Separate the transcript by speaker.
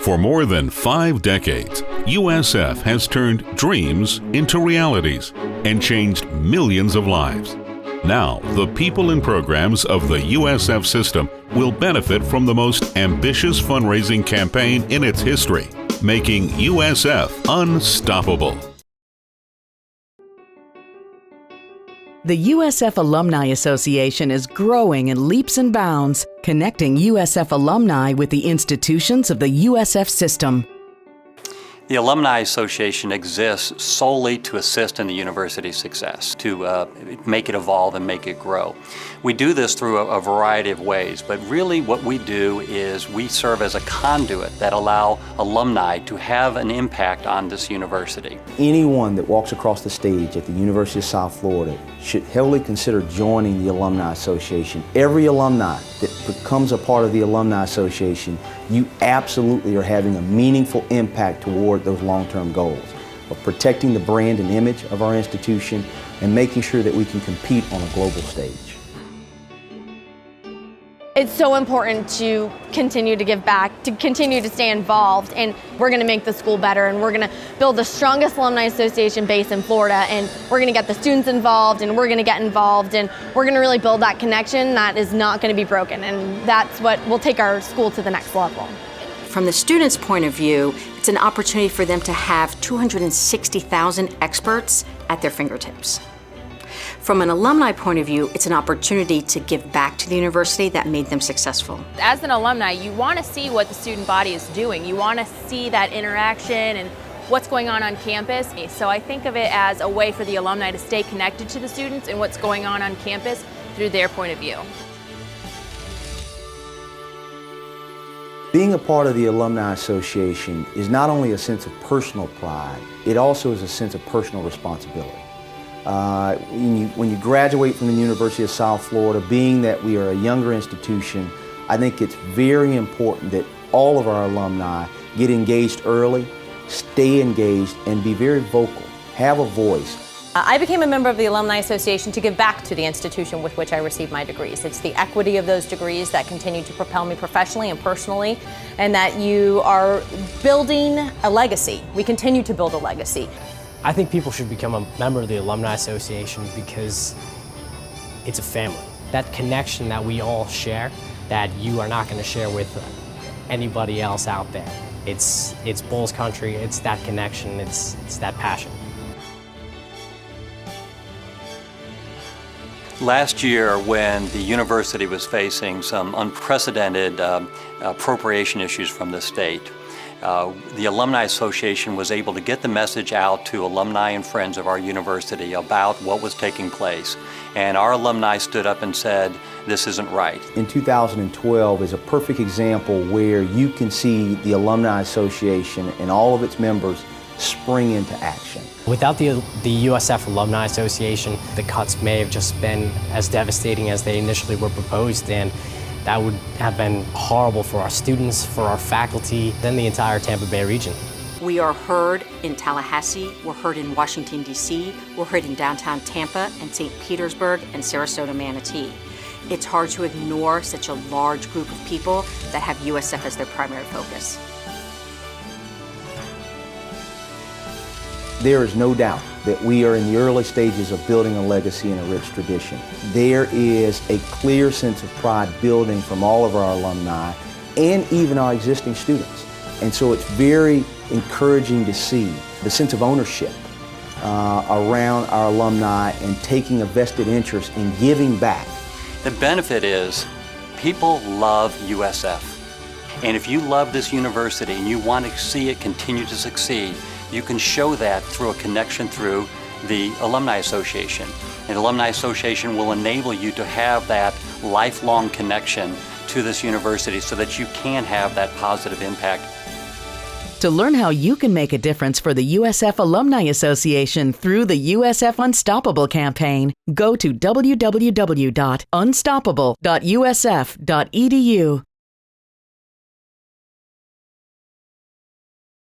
Speaker 1: For more than 5 decades, USF has turned dreams into realities and changed millions of lives. Now, the people and programs of the USF System will benefit from the most ambitious fundraising campaign in its history, making USF unstoppable.
Speaker 2: The USF Alumni Association is growing in leaps and bounds, connecting USF alumni with the institutions of the USF System.
Speaker 3: The Alumni Association exists solely to assist in the university's success, to make it evolve and make it grow. We do this through a variety of ways, but really what we do is we serve as a conduit that allow alumni to have an impact on this university.
Speaker 4: Anyone that walks across the stage at the University of South Florida should heavily consider joining the Alumni Association. Every alumni that becomes a part of the Alumni Association, you absolutely are having a meaningful impact toward those long-term goals of protecting the brand and image of our institution and making sure that we can compete on a global stage.
Speaker 5: It's so important to continue to give back, to continue to stay involved, and we're going to make the school better, and we're going to build the strongest alumni association base in Florida, and we're going to get the students involved, and we're going to get involved, and we're going to really build that connection that is not going to be broken, and that's what will take our school to the next level.
Speaker 6: From the students' point of view, it's an opportunity for them to have 260,000 experts at their fingertips. From an alumni point of view, it's an opportunity to give back to the university that made them successful.
Speaker 7: As an alumni, you want to see what the student body is doing. You want to see that interaction and what's going on campus. So I think of it as a way for the alumni to stay connected to the students and what's going on campus through their point of view.
Speaker 4: Being a part of the Alumni Association is not only a sense of personal pride, it also is a sense of personal responsibility. When you graduate from the University of South Florida, being that we are a younger institution, I think it's very important that all of our alumni get engaged early, stay engaged, and be very vocal, have a voice.
Speaker 8: I became a member of the Alumni Association to give back to the institution with which I received my degrees. It's the equity of those degrees that continue to propel me professionally and personally, and that you are building a legacy. We continue to build a legacy.
Speaker 9: I think people should become a member of the Alumni Association because it's a family. That connection that we all share that you are not going to share with anybody else out there. It's Bulls country, it's that connection, it's that passion.
Speaker 3: Last year, when the university was facing some unprecedented appropriation issues from the state, the Alumni Association was able to get the message out to alumni and friends of our university about what was taking place. And our alumni stood up and said, this isn't right. In 2012 is a perfect example where you can see the Alumni Association and all of its members spring into action.
Speaker 9: Without the USF Alumni Association, the cuts may have just been as devastating as they initially were proposed, and that would have been horrible for our students, for our faculty, and the entire Tampa Bay region.
Speaker 6: We are heard in Tallahassee, we're heard in Washington, D.C., we're heard in downtown Tampa and St. Petersburg and Sarasota, Manatee. It's hard to ignore such a large group of people that have USF as their primary focus.
Speaker 4: There is no doubt that we are in the early stages of building a legacy and a rich tradition. There is a clear sense of pride building from all of our alumni and even our existing students. And so it's very encouraging to see the sense of ownership around our alumni and taking a vested interest in giving back.
Speaker 3: The benefit is people love USF. And if you love this university and you want to see it continue to succeed, you can show that through a connection through the Alumni Association. And the Alumni Association will enable you to have that lifelong connection to this university so that you can have that positive impact.
Speaker 2: To learn how you can make a difference for the USF Alumni Association through the USF Unstoppable campaign, go to www.unstoppable.usf.edu.